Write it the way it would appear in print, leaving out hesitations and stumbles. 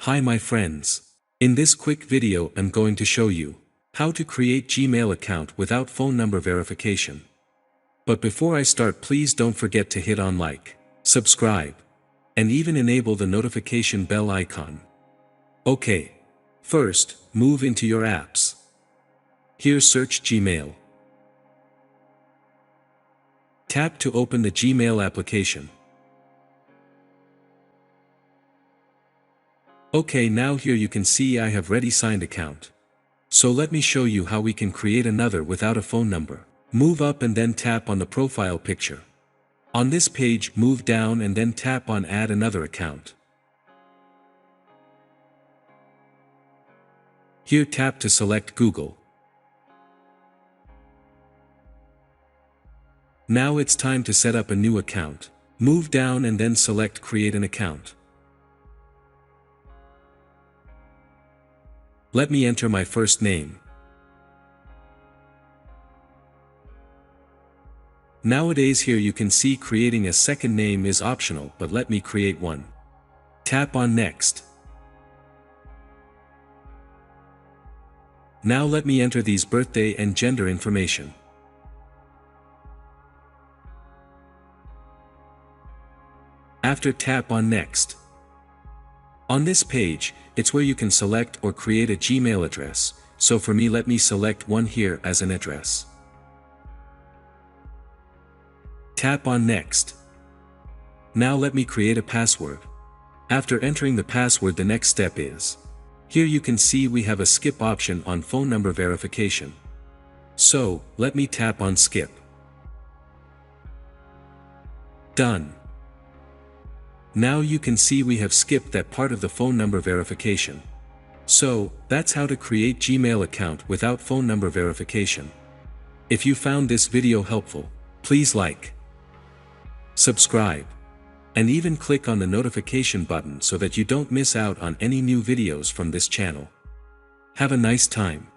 Hi my friends. In this quick video I'm going to show you how to create Gmail account without phone number verification. But before I start, please don't forget to hit on like, subscribe, and even enable the notification bell icon. Okay. First, move into your apps. Here search Gmail. Tap to open the Gmail application. Okay, now here you can see I have already signed account. So let me show you how we can create another without a phone number. Move up and then tap on the profile picture. On this page, move down and then tap on add another account. Here tap to select Google. Now it's time to set up a new account. Move down and then select create an account. Let me enter my first name. Nowadays here you can see creating a second name is optional, but let me create one. Tap on next. Now let me enter these birthday and gender information. After tap on next. On this page, it's where you can select or create a Gmail address, so for me let me select one here as an address. Tap on next. Now let me create a password. After entering the password, the next step is. Here you can see we have a skip option on phone number verification. So, let me tap on skip. Done. Now you can see we have skipped that part of the phone number verification. So, that's how to create Gmail account without phone number verification. If you found this video helpful, please like, subscribe, and even click on the notification button so that you don't miss out on any new videos from this channel. Have a nice time.